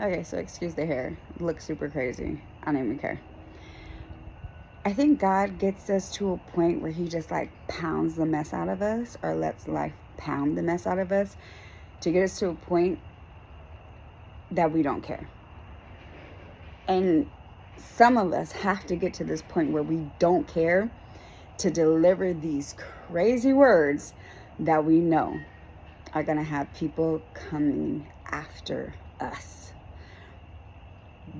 Okay, so excuse the hair. It looks super crazy. I don't even care. I think God gets us to a point where he just like pounds the mess out of us, or lets life pound the mess out of us, to get us to a point that we don't care. And some of us have to get to this point where we don't care to deliver these crazy words that we know are going to have people coming after us.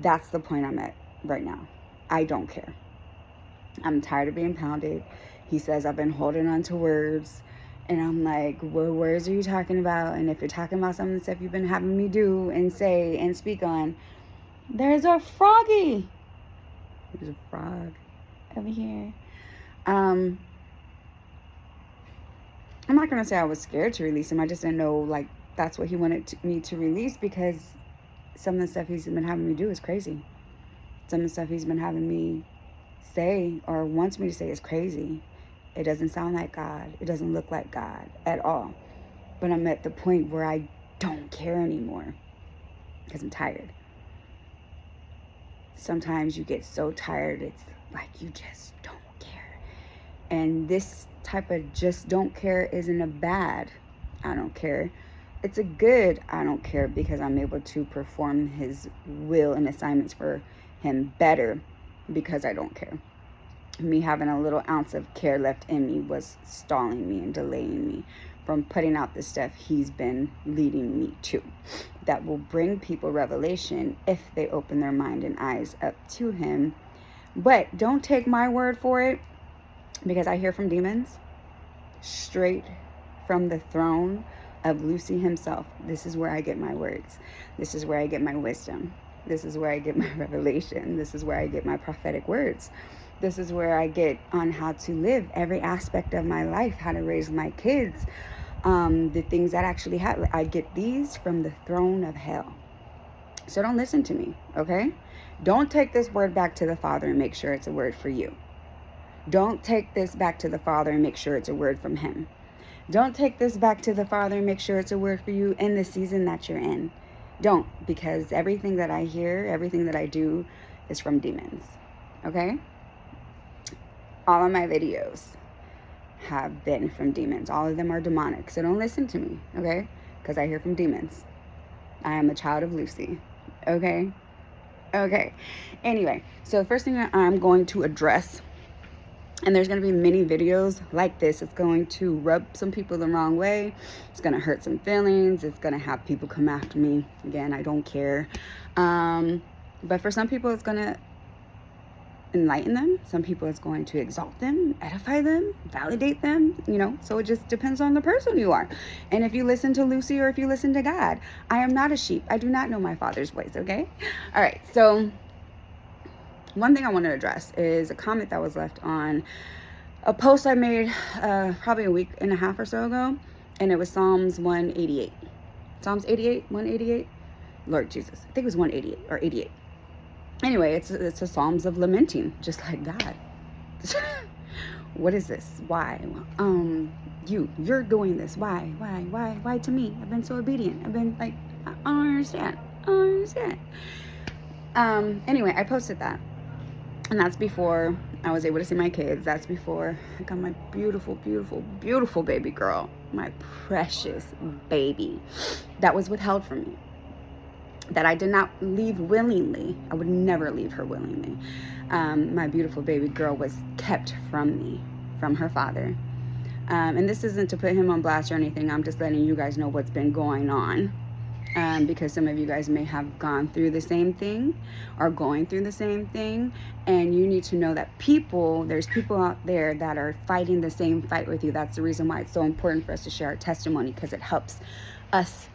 That's the point I'm at right now. I don't care. I'm tired of being pounded. He says I've been holding on to words. And I'm like, what words are you talking about? And if you're talking about some of the stuff you've been having me do and say and speak on, there's a froggy. There's a frog over here. I'm not going to say I was scared to release him. I just didn't know, like, that's what he wanted me to release, because some of the stuff he's been having me do is crazy. Some of the stuff he's been having me say or wants me to say is crazy. It doesn't sound like God. It doesn't look like God at all. But I'm at the point where I don't care anymore because I'm tired. Sometimes you get so tired, it's like you just don't care. And this type of just don't care isn't a bad I don't care. It's a good I don't care, because I'm able to perform his will and assignments for him better because I don't care. Me having a little ounce of care left in me was stalling me and delaying me from putting out the stuff he's been leading me to, that will bring people revelation if they open their mind and eyes up to him. But don't take my word for it, because I hear from demons straight from the throne of Lucy himself. This is where I get my words. This is where I get my wisdom. This is where I get my revelation. This is where I get my prophetic words. This is where I get on how to live every aspect of my life, how to raise my kids, the things that actually happen. I get these from the throne of hell. So don't listen to me, okay? Don't take this word back to the Father and make sure it's a word for you. Don't take this back to the Father and make sure it's a word from him. Don't take this back to the Father and make sure it's a word for you in the season that you're in. Don't, because everything that I hear, everything that I do is from demons, okay? All of my videos have been from demons. All of them are demonic. So don't listen to me, okay? Because I hear from demons. I am a child of Lucy, okay? Okay. Anyway, so the first thing that I'm going to address, and there's going to be many videos like this, it's going to rub some people the wrong way. It's going to hurt some feelings. It's going to have people come after me. Again, I don't care. But for some people, it's going to enlighten them. Some people, it's going to exalt them, edify them, validate them, so it just depends on the person you are. And if you listen to Lucy or if you listen to God, I am not a sheep. I do not know my Father's voice, okay? All right, so one thing I want to address is a comment that was left on a post I made probably a week and a half or so ago, and it was Psalms 188. Psalms 88, 188? Lord Jesus, I think it was 188 or 88. Anyway, it's a Psalms of lamenting, just like God. What is this? Why? You're doing this. Why to me? I've been so obedient. I've been like, I don't understand. Anyway, I posted that. And that's before I was able to see my kids. That's before I got my beautiful, beautiful, beautiful baby girl. My precious baby that was withheld from me, that I did not leave willingly. I would never leave her willingly. My beautiful baby girl was kept from me, from her father. And this isn't to put him on blast or anything. I'm just letting you guys know what's been going on. Because some of you guys may have gone through the same thing or going through the same thing. And you need to know that there's people out there that are fighting the same fight with you. That's the reason why it's so important for us to share our testimony, because it helps us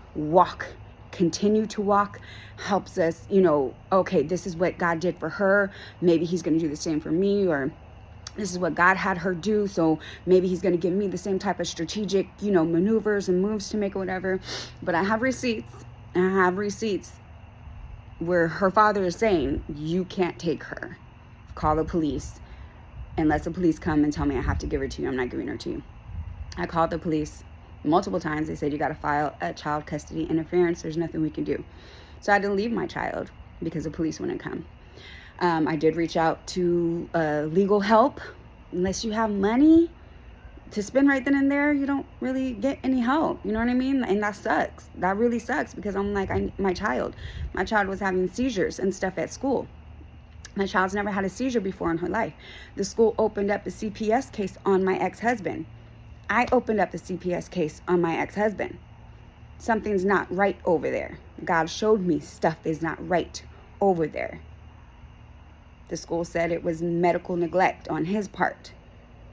continue to walk, helps us, okay, this is what God did for her. Maybe he's going to do the same for me, or this is what God had her do, so maybe he's going to give me the same type of strategic, maneuvers and moves to make or whatever. But I have receipts where her father is saying, you can't take her. Call the police. Unless the police come and tell me I have to give her to you, I'm not giving her to you. I called the police multiple times. They said, you got to file a child custody interference. There's nothing we can do. So I had to leave my child because the police wouldn't come. I did reach out to legal help. Unless you have money to spend right then and there, you don't really get any help. You know what I mean? And that sucks. That really sucks, because I'm like, my child was having seizures and stuff at school. My child's never had a seizure before in her life. The school opened up a CPS case on my ex-husband. I opened up the CPS case on my ex-husband. Something's not right over there. God showed me stuff is not right over there. The school said it was medical neglect on his part.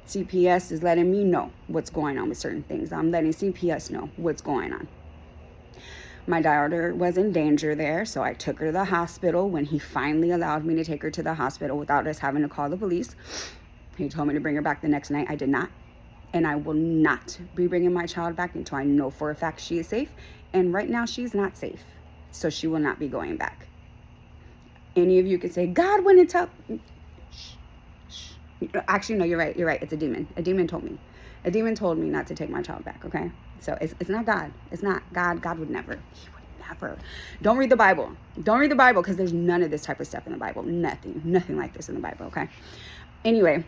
CPS is letting me know what's going on with certain things. I'm letting CPS know what's going on. My daughter was in danger there, so I took her to the hospital when he finally allowed me to take her to the hospital without us having to call the police. He told me to bring her back the next night. I did not. And I will not be bringing my child back until I know for a fact she is safe. And right now she's not safe. So she will not be going back. Any of you could say, God wouldn't tell. Actually, no, you're right. You're right. It's a demon. A demon told me. A demon told me not to take my child back, okay? So it's not God. It's not God. God would never. He would never. Don't read the Bible. Don't read the Bible, because there's none of this type of stuff in the Bible. Nothing like this in the Bible, okay? Anyway,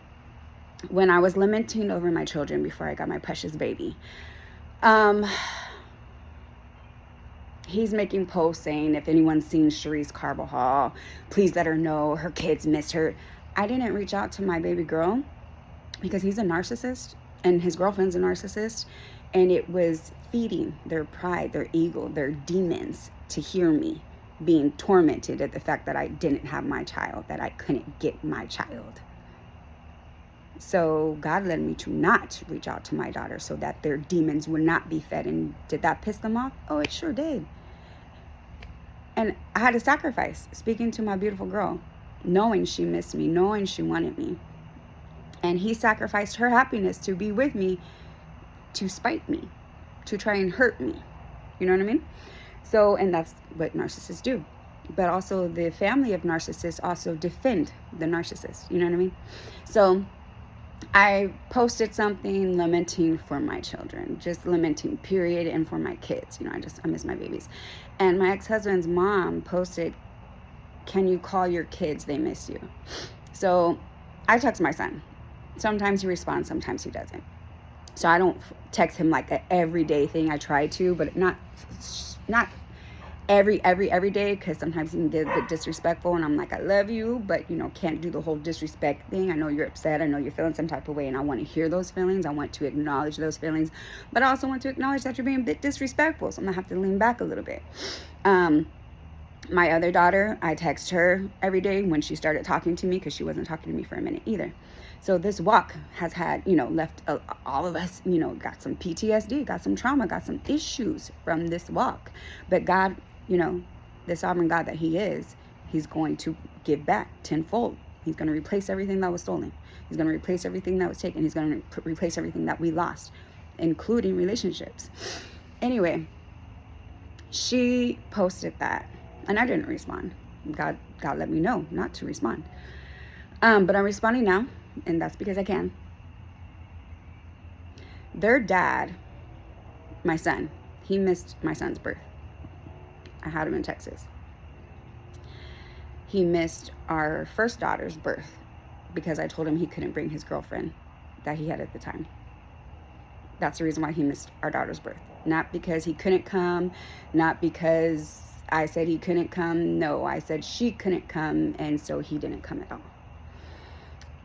when I was lamenting over my children before I got my precious baby, he's making posts saying, if anyone's seen Sharice Carbajal, please let her know. Her kids miss her. I didn't reach out to my baby girl because he's a narcissist and his girlfriend's a narcissist. And it was feeding their pride, their ego, their demons to hear me being tormented at the fact that I didn't have my child, that I couldn't get my child. So God led me to not reach out to my daughter so that their demons would not be fed. And did that piss them off? Oh, it sure did. And I had to sacrifice speaking to my beautiful girl, knowing she missed me, knowing she wanted me. And he sacrificed her happiness to be with me, to spite me, to try and hurt me. You know what I mean? So, and that's what narcissists do. But also the family of narcissists also defend the narcissist. You know what I mean? So I posted something lamenting for my children, just lamenting, period, and for my kids. You know, I miss my babies. And my ex-husband's mom posted, can you call your kids? They miss you. So I text my son. Sometimes he responds, sometimes he doesn't. So I don't text him like an everyday thing. I try to, but not every day, because sometimes he can get a bit disrespectful, and I'm like, I love you, but you know, can't do the whole disrespect thing. I know you're upset. I know you're feeling some type of way, and I want to hear those feelings. I want to acknowledge those feelings, but I also want to acknowledge that you're being a bit disrespectful. So I'm gonna have to lean back a little bit. My other daughter, I text her every day when she started talking to me, because she wasn't talking to me for a minute either. So this walk has had, you know, left all of us, you know, got some PTSD, got some trauma, got some issues from this walk. But God, you know, the sovereign God that he is, he's going to give back tenfold. He's going to replace everything that was stolen. He's going to replace everything that was taken. He's going to replace everything that we lost, including relationships. Anyway, she posted that, and I didn't respond. God let me know not to respond. But I'm responding now, and that's because I can. Their dad, my son, he missed my son's birth. I had him in Texas. He missed our first daughter's birth because I told him he couldn't bring his girlfriend that he had at the time. That's the reason why he missed our daughter's birth. Not because he couldn't come, not because I said he couldn't come. No, I said she couldn't come, and so he didn't come at all.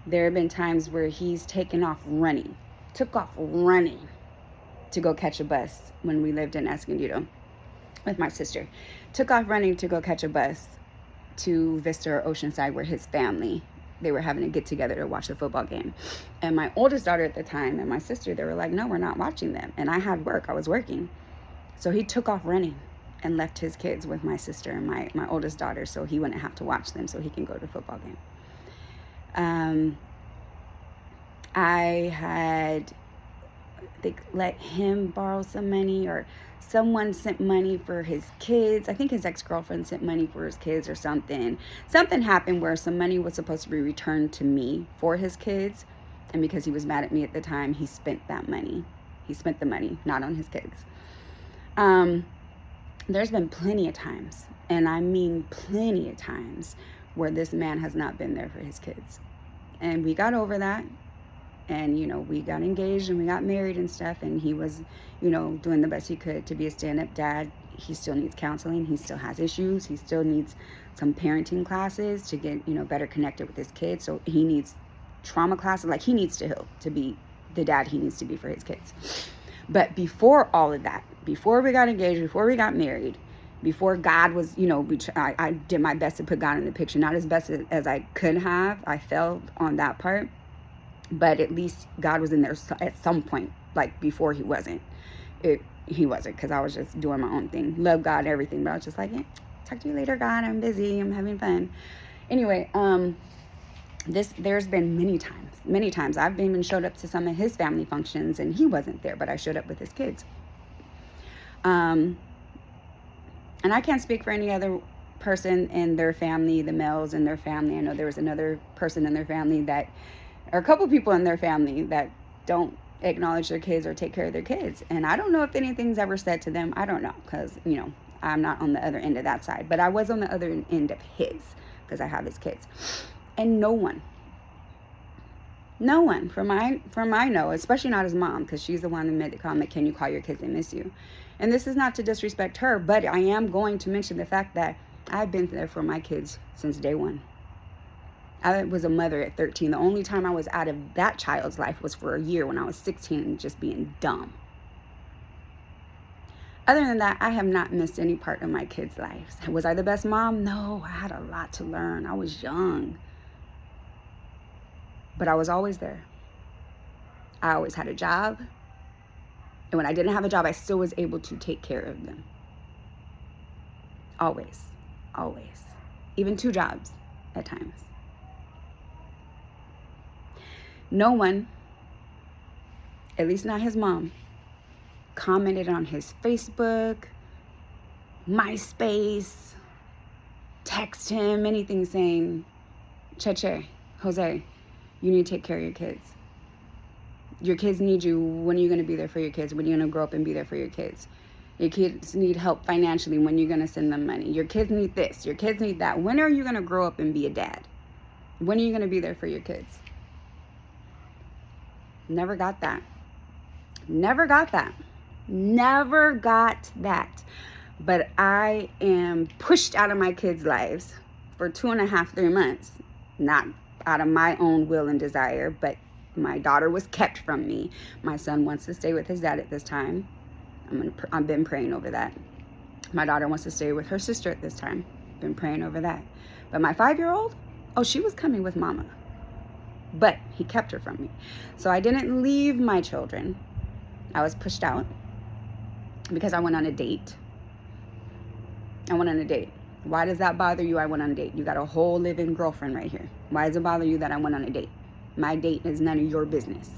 There have been times where he's took off running to go catch a bus when we lived in Escondido with my sister. Took off running to go catch a bus to Vista or Oceanside, where his family, they were having to get together to watch the football game. And my oldest daughter at the time and my sister, they were like, no, we're not watching them. And I had work. I was working. So he took off running and left his kids with my sister and my oldest daughter, so he wouldn't have to watch them, so he can go to the football game. I had, I think, let him borrow some money, or someone sent money for his kids. I think his ex-girlfriend sent money for his kids or something. Something happened where some money was supposed to be returned to me for his kids. And because he was mad at me at the time, he spent that money. He spent the money, not on his kids. There's been plenty of times And I mean plenty of times where this man has not been there for his kids. And we got over that. And, you know, we got engaged and we got married and stuff. And he was, you know, doing the best he could to be a stand-up dad. He still needs counseling. He still has issues. He still needs some parenting classes to get, you know, better connected with his kids. So he needs trauma classes. Like, he needs to heal to be the dad he needs to be for his kids. But before all of that, before we got engaged, before we got married, before God was, you know, I did my best to put God in the picture. Not as best as I could have. I failed on that part. But at least God was in there at some point, like before he wasn't. He wasn't, because I was just doing my own thing. Love God and everything, but I was just like, yeah, talk to you later, God. I'm busy. I'm having fun. Anyway, there's been many times. I've even showed up to some of his family functions and he wasn't there, but I showed up with his kids. And I can't speak for any other person in their family, the males in their family. I know there was another person in their family that, or a couple people in their family that don't acknowledge their kids or take care of their kids. And I don't know if anything's ever said to them. I don't know, because, you know, I'm not on the other end of that side. But I was on the other end of his, because I have his kids. And no one from I know, especially not his mom, because she's the one who made the comment, can you call your kids, they miss you? And this is not to disrespect her, but I am going to mention the fact that I've been there for my kids since day one. I was a mother at 13. The only time I was out of that child's life was for a year when I was 16 and just being dumb. Other than that, I have not missed any part of my kids' lives. Was I the best mom? No, I had a lot to learn. I was young. But I was always there. I always had a job. And when I didn't have a job, I still was able to take care of them. Always. Always. Even 2 jobs at times. No one, at least not his mom, commented on his Facebook, MySpace, text him, anything saying, Cheche, Jose, you need to take care of your kids. Your kids need you. When are you going to be there for your kids? When are you going to grow up and be there for your kids? Your kids need help financially. When are you going to send them money? Your kids need this. Your kids need that. When are you going to grow up and be a dad? When are you going to be there for your kids? Never got that. Never got that. Never got that. But I am pushed out of my kids' lives for 2.5, 3 months. Not out of my own will and desire, but my daughter was kept from me. My son wants to stay with his dad at this time. I've been praying over that. My daughter wants to stay with her sister at this time. Been praying over that. But my 5-year-old, oh, she was coming with mama. But he kept her from me. So I didn't leave my children. I was pushed out because I went on a date. Why does that bother you? I went on a date. You got a whole live-in girlfriend right here. Why does it bother you that I went on a date? My date is none of your business.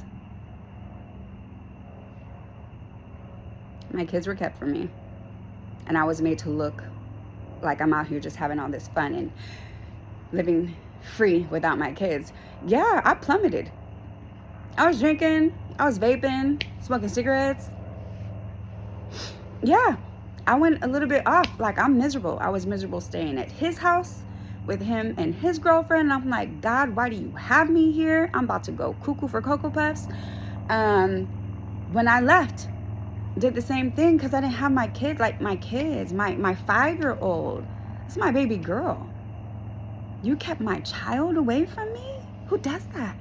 My kids were kept from me. And I was made to look like I'm out here just having all this fun and living free without my kids. Yeah, I plummeted. I was drinking. I was vaping, smoking cigarettes. Yeah, I went a little bit off. Like, I'm miserable. I was miserable staying at his house with him and his girlfriend. And I'm like, God, why do you have me here? I'm about to go cuckoo for Cocoa Puffs. When I left, did the same thing because I didn't have my kids. Like, my kids, my 5-year-old. It's my baby girl. You kept my child away from me? Who does that?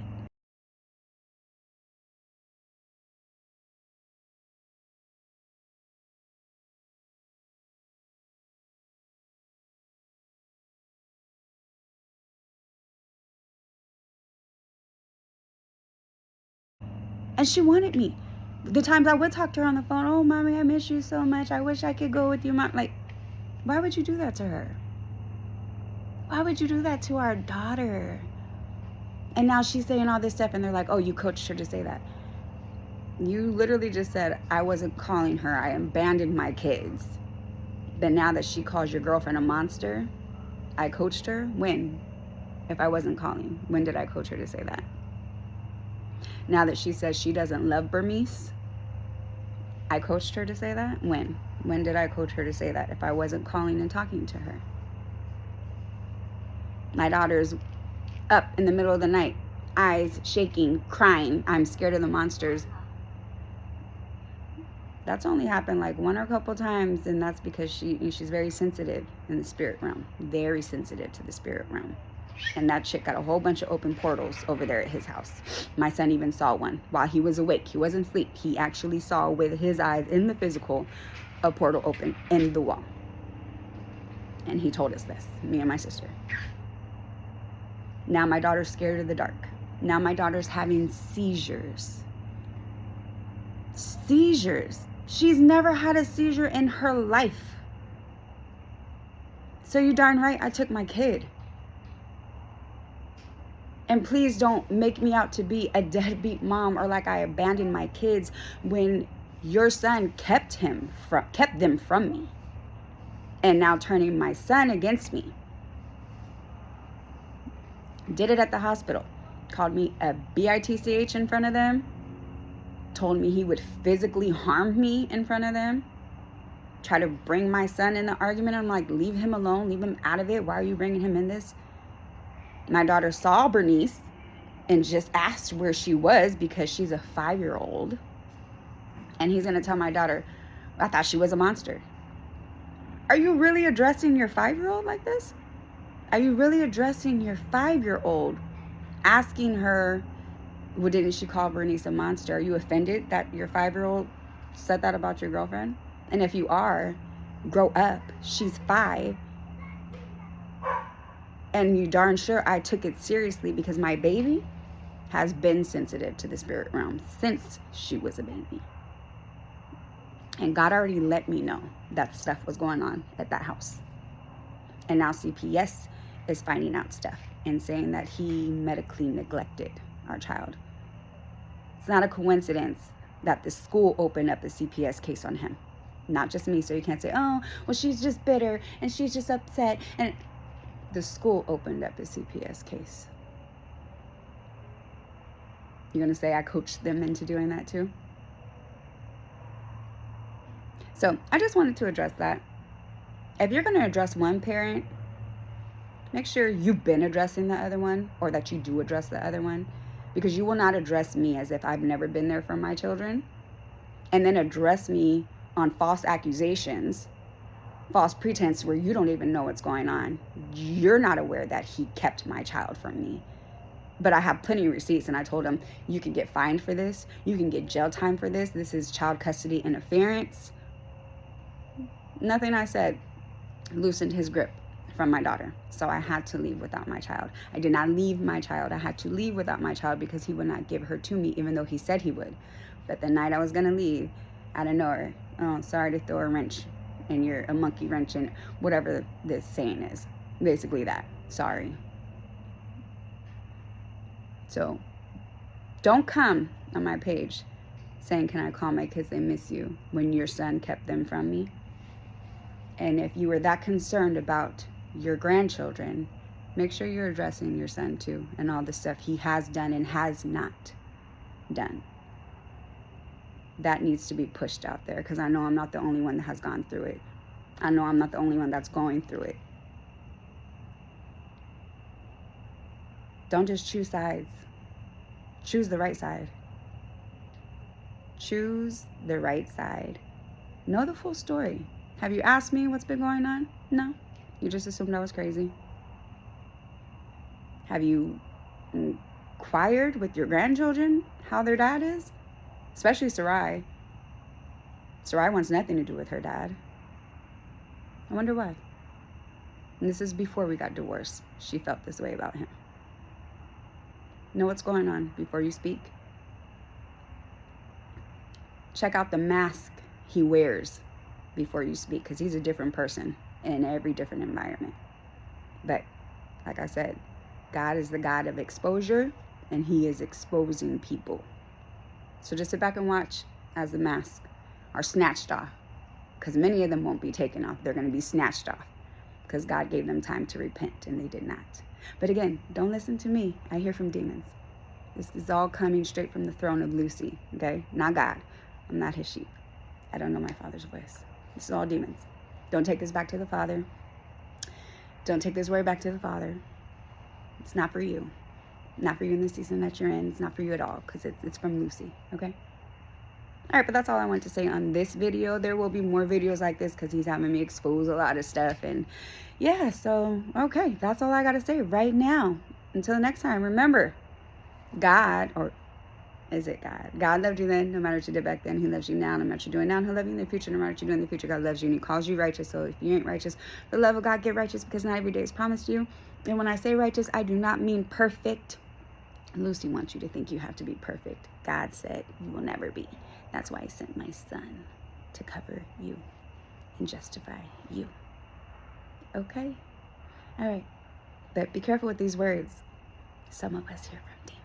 And she wanted me. The times I would talk to her on the phone, oh, mommy, I miss you so much. I wish I could go with you, mom. Like, why would you do that to her? Why would you do that to our daughter? And now she's saying all this stuff, and they're like, oh, you coached her to say that. You literally just said, I wasn't calling her. I abandoned my kids. But now that she calls your girlfriend a monster, I coached her? When? If I wasn't calling, when did I coach her to say that? Now that she says she doesn't love Burmese, I coached her to say that? When? When did I coach her to say that if I wasn't calling and talking to her? My daughter's up in the middle of the night, eyes shaking, crying, I'm scared of the monsters. That's only happened like one or a couple times, and that's because she's very sensitive in the spirit realm. Very sensitive to the spirit realm. And that chick got a whole bunch of open portals over there at his house. My son even saw one while he was awake. He wasn't asleep. He actually saw with his eyes in the physical a portal open in the wall. And he told us this, me and my sister. Now my daughter's scared of the dark. Now my daughter's having seizures. Seizures. She's never had a seizure in her life. So you darn right I took my kid. And please don't make me out to be a deadbeat mom or like I abandoned my kids when your son kept them from me. And now turning my son against me. Did it at the hospital. Called me a bitch in front of them. Told me he would physically harm me in front of them. Try to bring my son in the argument. I'm like, leave him alone. Leave him out of it. Why are you bringing him in this? My daughter saw Bernice and just asked where she was because she's a 5-year-old. And he's going to tell my daughter, I thought she was a monster. Are you really addressing your 5-year-old like this? Are you really addressing your 5-year-old? Asking her, well, didn't she call Bernice a monster? Are you offended that your 5-year-old said that about your girlfriend? And if you are, grow up. She's 5. And you darn sure I took it seriously because my baby has been sensitive to the spirit realm since she was a baby. And God already let me know that stuff was going on at that house. And now CPS is finding out stuff and saying that he medically neglected our child. It's not a coincidence that the school opened up a CPS case on him. Not just me, so you can't say, oh, well, she's just bitter and she's just upset. And the school opened up a CPS case. You're going to say I coached them into doing that too? So I just wanted to address that. If you're going to address one parent, make sure you've been addressing the other one, or that you do address the other one, because you will not address me as if I've never been there for my children, and then address me on false accusations, false pretense where you don't even know what's going on. You're not aware that he kept my child from me. But I have plenty of receipts, and I told him, you can get fined for this. You can get jail time for this. This is child custody interference. Nothing I said loosened his grip from my daughter. So I had to leave without my child. I did not leave my child. I had to leave without my child because he would not give her to me, even though he said he would. But the night I was going to leave, out of nowhere, oh, sorry to throw a wrench and you're a monkey wrench and whatever this saying is. Basically that. Sorry. So don't come on my page saying, can I call my kids, they miss you, when your son kept them from me. And if you were that concerned about your grandchildren, make sure you're addressing your son too, and all the stuff he has done and has not done. That needs to be pushed out there, because I know I'm not the only one that has gone through it. I know I'm not the only one that's going through it. Don't just choose sides. Choose the right side. Choose the right side. Know the full story. Have you asked me what's been going on? No. You just assumed I was crazy. Have you inquired with your grandchildren how their dad is? Especially Sarai. Sarai wants nothing to do with her dad. I wonder why. And this is before we got divorced. She felt this way about him. Know what's going on before you speak. Check out the mask he wears before you speak, because he's a different person in every different environment. But like I said, God is the God of exposure, and he is exposing people. So just sit back and watch as the masks are snatched off, because many of them won't be taken off. They're going to be snatched off because God gave them time to repent, and they did not. But again, don't listen to me. I hear from demons. This is all coming straight from the throne of Lucy, okay? Not God. I'm not his sheep. I don't know my Father's voice. This is all demons. Don't take this back to the Father. Don't take this word back to the Father. It's not for you. Not for you in the season that you're in. It's not for you at all, because it's from Lucy, okay? All right, but that's all I want to say on this video. There will be more videos like this because he's having me expose a lot of stuff. And yeah, so, okay, that's all I got to say right now. Until next time, remember, God, or is it God? God loved you then, no matter what you did back then. He loves you now, no matter what you're doing now. He'll love you in the future, no matter what you're doing in the future. God loves you and he calls you righteous. So if you ain't righteous, for the love of God, get righteous, because not every day is promised you. And when I say righteous, I do not mean perfect. Lucy wants you to think you have to be perfect. God said you will never be. That's why I sent my son to cover you and justify you. Okay? All right. But be careful with these words. Some of us hear from demons.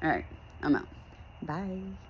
All right. I'm out. Bye.